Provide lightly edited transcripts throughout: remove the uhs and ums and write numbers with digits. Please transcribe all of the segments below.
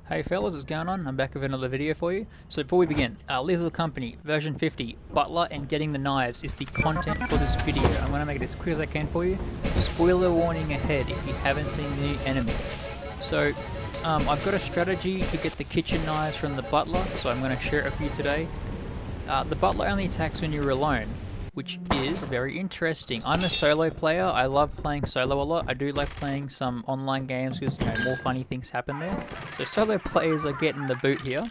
Hey fellas, what's going on? I'm back with another video for you. So before we begin, Lethal Company version 50 Butler and getting the knives is the content for this video. I'm going to make it as quick as I can for you. Spoiler warning ahead if you haven't seen the new enemy. So I've got a strategy to get the kitchen knives from the Butler, so I'm going to share it with you today. The Butler only attacks when you're alone, which is very interesting. I'm a solo player. I love playing solo a lot. I do like playing some online games because, you know, more funny things happen there. So solo players are getting the boot here.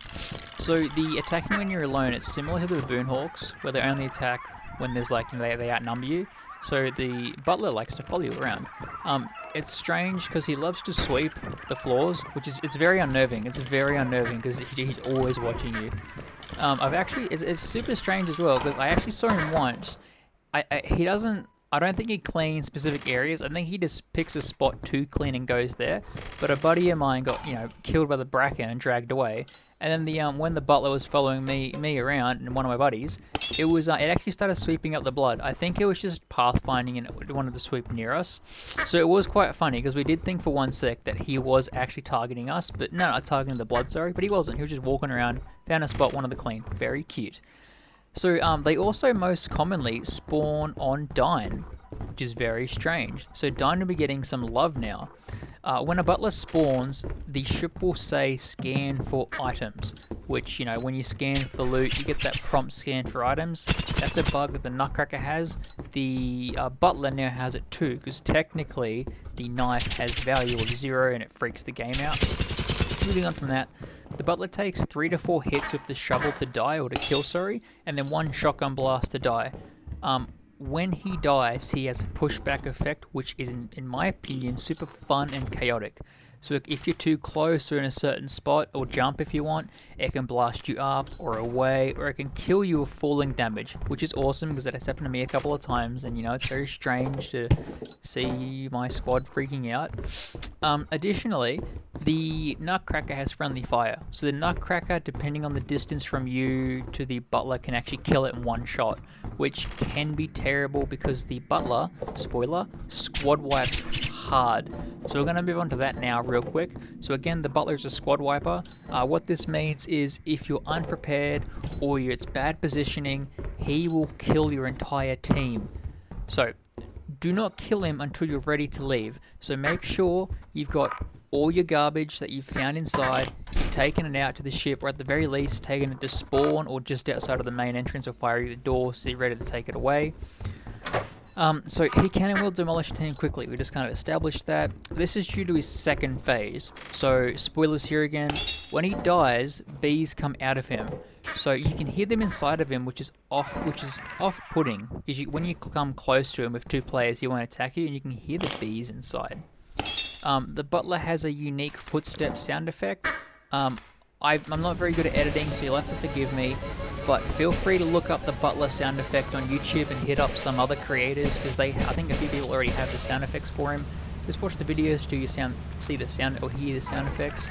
So the attacking when you're alone, it's similar to the Boonhawks, where they only attack when there's like, you know, they outnumber you. So the Butler likes to follow you around. It's strange because he loves to sweep the floors, which is it's very unnerving. It's very unnerving because he's always watching you. It's super strange as well because I actually saw him once. He doesn't. I don't think he cleans specific areas. I think he just picks a spot to clean and goes there. But a buddy of mine got, you know, killed by the Bracken and dragged away. And then when the Butler was following me around and one of my buddies, it actually started sweeping up the blood. I think it was just pathfinding and it wanted to sweep near us. So it was quite funny because we did think for one sec that he was actually targeting us, but no, not targeting the blood, sorry. But he wasn't. He was just walking around, found a spot, wanted to clean. Very cute. So they also most commonly spawn on Dine, which is very strange. So Dine will be getting some love now. When a Butler spawns, the ship will say scan for items, which, you know, when you scan for loot, you get that prompt scan for items. That's a bug that the Nutcracker has. The Butler now has it too, because technically the knife has value of 0 and it freaks the game out. Moving on from that, the Butler takes 3 to 4 hits with the shovel to die, or to kill, sorry, and then 1 shotgun blast to die. When he dies, he has a pushback effect, which is, in my opinion, super fun and chaotic. So if you're too close or in a certain spot, or jump if you want, it can blast you up or away, or it can kill you with falling damage, which is awesome because that has happened to me a couple of times, and you know, it's very strange to see my squad freaking out. Additionally, the Nutcracker has friendly fire, so the Nutcracker, depending on the distance from you to the Butler, can actually kill it in one shot, which can be terrible because the Butler, spoiler, squad wipes hard. So we're going to move on to that now real quick. So again, the Butler is a squad wiper. What this means is if you're unprepared or it's bad positioning, he will kill your entire team. So do not kill him until you're ready to leave. So make sure you've got all your garbage that you've found inside, you've taken it out to the ship, or at the very least taken it to spawn or just outside of the main entrance, or firing the door so you're ready to take it away. So he can and will demolish a team quickly. We just kind of established that. This is due to his second phase. So spoilers here again. When he dies, bees come out of him. So you can hear them inside of him, which is off-putting. Because when you come close to him with 2 players, he won't attack you, and you can hear the bees inside. The Butler has a unique footstep sound effect. I'm not very good at editing, so you'll have to forgive me, but feel free to look up the Butler sound effect on YouTube and hit up some other creators, because I think a few people already have the sound effects for him. Just watch the videos, see the sound or hear the sound effects.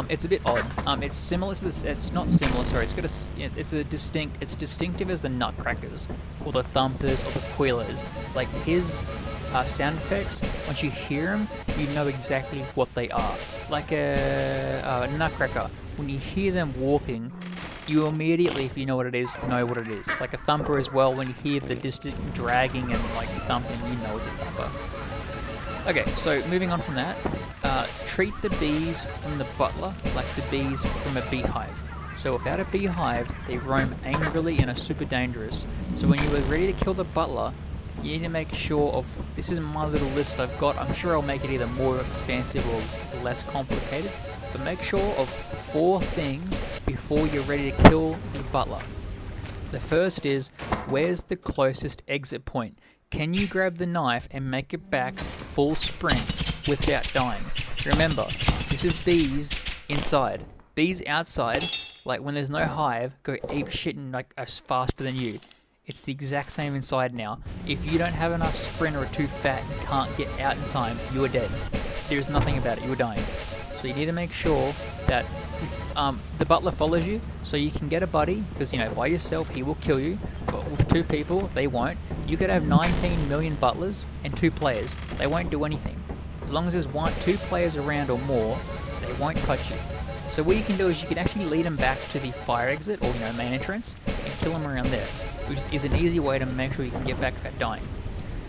It's a bit odd. It's similar to this. It's not similar. Sorry. It's distinctive as the Nutcrackers, or the Thumpers, or the Quillers. Like his sound effects, once you hear them, you know exactly what they are. Like a Nutcracker, when you hear them walking, you immediately, if you know what it is, know what it is. Like a Thumper as well, when you hear the distant dragging and like thumping, you know it's a Thumper. Okay, so moving on from that, treat the bees from the Butler like the bees from a beehive. So without a beehive, they roam angrily and are super dangerous. So when you are ready to kill the Butler, you need to make sure of, this is my little list I've got, I'm sure I'll make it either more expansive or less complicated, but make sure of 4 things before you're ready to kill the Butler. The first is, where's the closest exit point? Can you grab the knife and make it back full sprint without dying? Remember, this is bees inside. Bees outside, like when there's no hive, go ape shitting like as faster than you. It's the exact same inside now. If you don't have enough sprint or are too fat and can't get out in time, you are dead. There's nothing about it, you are dying. So you need to make sure that the Butler follows you, so you can get a buddy, because, you know, by yourself he will kill you, but with 2 people, they won't. You could have 19 million Butlers and 2 players. They won't do anything. As long as there's 2 players around or more, they It won't touch you. So what you can do is you can actually lead them back to the fire exit, or main entrance, and kill them around there, which is an easy way to make sure you can get back without dying.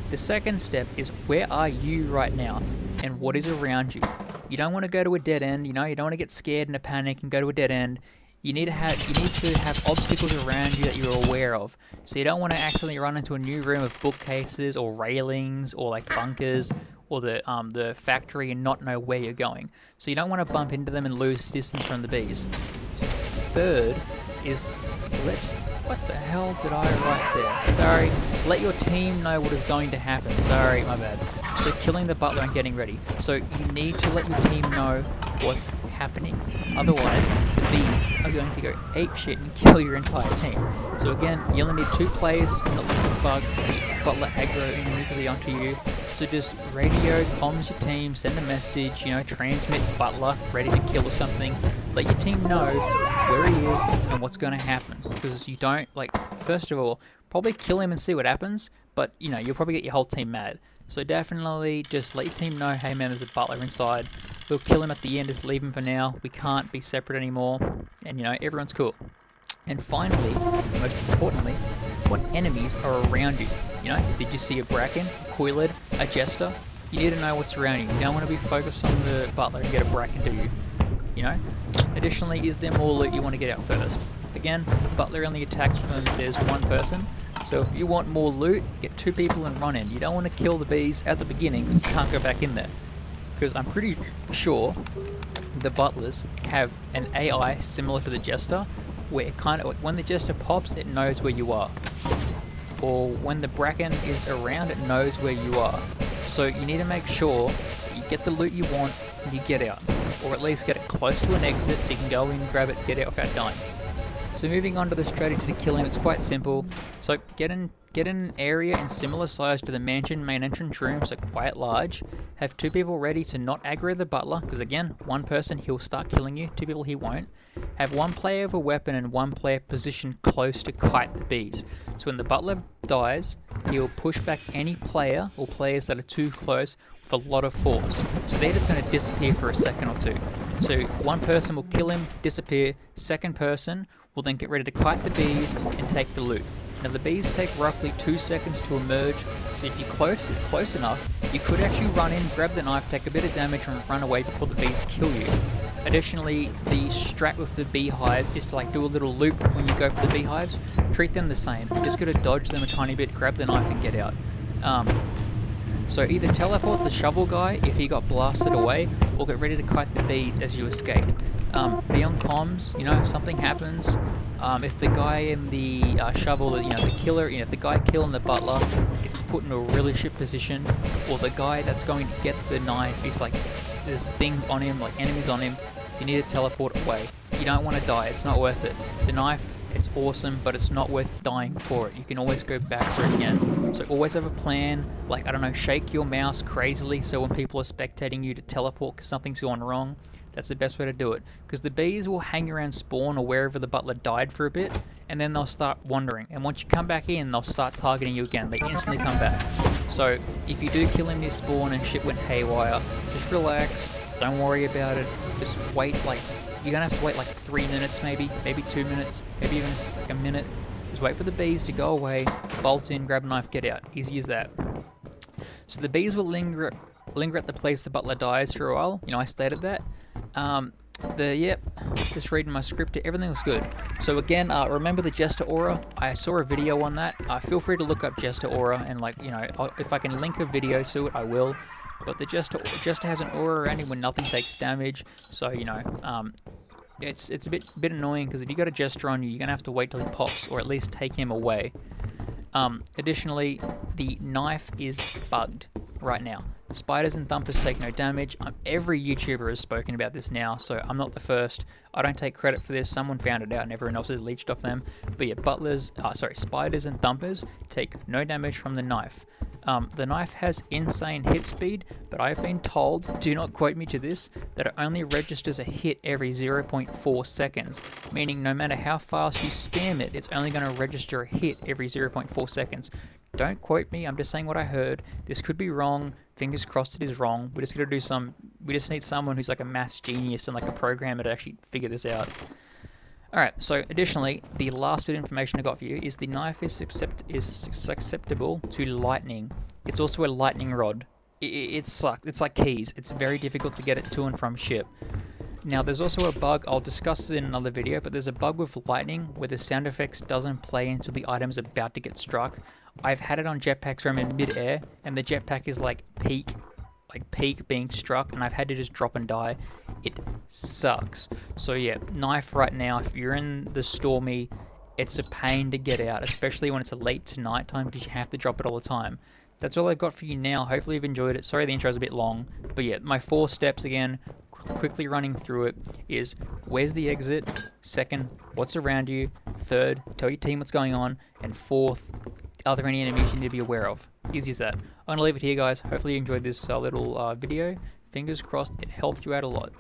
The second step is, where are you right now, and what is around you? You don't want to go to a dead end. You don't want to get scared in a panic and go to a dead end. You need to have obstacles around you that you're aware of. So you don't want to accidentally run into a new room of bookcases or railings or like bunkers or the factory and not know where you're going. So you don't want to bump into them and lose distance from the bees. Third is what the hell did I write there? Sorry. Let your team know what is going to happen. Sorry, my bad. So killing the butler and getting ready. So you need to let your team know what's happening. Otherwise, the bees are going to go apeshit and kill your entire team. So again, you only need 2 players to let the butler aggro immediately onto you. So just radio, comms your team, send a message, transmit butler, ready to kill or something. Let your team know where he is and what's going to happen. Because you don't, first of all, probably kill him and see what happens, but, you'll probably get your whole team mad. So definitely just let your team know, hey man, there's a butler inside. We'll kill him at the end, just leave him for now. We can't be separate anymore. And, everyone's cool. And finally, most importantly, what enemies are around you? Did you see a Bracken, a Coiled, a Jester? You need to know what's around you. You don't want to be focused on the butler and get a Bracken, do you? Additionally, is there more loot you want to get out first? Again, butler only attacks when there's 1 person. So if you want more loot, get 2 people and run in. You don't want to kill the bees at the beginning because you can't go back in there. Because I'm pretty sure the butlers have an AI similar to the Jester, where when the Jester pops, it knows where you are. Or when the Bracken is around, it knows where you are. So you need to make sure you get the loot you want and you get out. Or at least get it close to an exit so you can go in, grab it, get out without dying. So moving on to the strategy to kill him, it's quite simple. So get in an area in similar size to the mansion main entrance room, so quite large. Have 2 people ready to not aggro the butler, because again, 1 person he'll start killing you, 2 people he won't. Have 1 player with a weapon and 1 player positioned close to kite the bees. So when the butler dies, he'll push back any player or players that are too close with a lot of force. So they're just going to disappear for a second or 2. So 1 person will kill him, disappear, 2nd person will then get ready to kite the bees and take the loot. Now the bees take roughly 2 seconds to emerge, so if you're close enough, you could actually run in, grab the knife, take a bit of damage and run away before the bees kill you. Additionally, the strat with the beehives is to do a little loop when you go for the beehives. Treat them the same. You just gotta dodge them a tiny bit, grab the knife and get out. So either teleport the shovel guy if he got blasted away, or get ready to kite the bees as you escape. Be on comms, if something happens. If the guy in the shovel, the killer, the guy killing the butler gets put in a really shit position, or the guy that's going to get the knife is there's things on him, enemies on him, you need to teleport away. You don't want to die, it's not worth it. The knife, it's awesome, but it's not worth dying for it. You can always go back for it again. So always have a plan, I don't know, shake your mouse crazily so when people are spectating you to teleport because something's gone wrong. That's the best way to do it. Because the bees will hang around spawn or wherever the butler died for a bit, and then they'll start wandering. And once you come back in, they'll start targeting you again. They instantly come back. So if you do kill him near spawn and shit went haywire, just relax. Don't worry about it. Just wait, you're gonna have to wait 3 minutes maybe 2 minutes, maybe even a minute. Just wait for the bees to go away, bolt in, grab a knife, get out. Easy as that. So the bees will linger at the place the butler dies for a while. I stated that. Just reading my script, everything was good. So again, remember the Jester aura? I saw a video on that. Feel free to look up Jester aura and if I can link a video to it, I will. But the Jester has an aura around him when nothing takes damage. So it's a bit annoying because if you got a Jester on you, you're gonna have to wait till he pops or at least take him away. Additionally, the knife is bugged right now. Spiders and thumpers take no damage. Every YouTuber has spoken about this now, so I'm not the first. I don't take credit for this. Someone found it out and everyone else has leached off them. But yeah, spiders and thumpers take no damage from the knife. The knife has insane hit speed, but I've been told, do not quote me to this, that it only registers a hit every 0.4 seconds, meaning no matter how fast you spam it, it's only going to register a hit every 0.4 seconds. Don't quote me, I'm just saying what I heard. This could be wrong. fingers crossed it is wrong. We just need someone who's like a maths genius and like a programmer to actually figure this out. Alright, so additionally, the last bit of information I got for you is the knife is susceptible to lightning. It's also a lightning rod. It sucks. It's like keys. It's very difficult to get it to and from ship. Now there's also a bug, I'll discuss it in another video, but there's a bug with lightning where the sound effects doesn't play until the item's about to get struck. I've had it on jetpacks where I'm in mid-air and the jetpack is like peak being struck, and I've had to just drop and die. It sucks. So yeah, knife right now, if you're in the Stormy, it's a pain to get out, especially when it's late to night time because you have to drop it all the time. That's all I've got for you now. Hopefully you've enjoyed it. Sorry the intro's a bit long, but yeah, my 4 steps again, quickly running through it, is where's the exit, second, what's around you, third, tell your team what's going on, and fourth, are there any enemies you need to be aware of. Easy as that. I'm going to leave it here, guys. Hopefully you enjoyed this little video. Fingers crossed it helped you out a lot.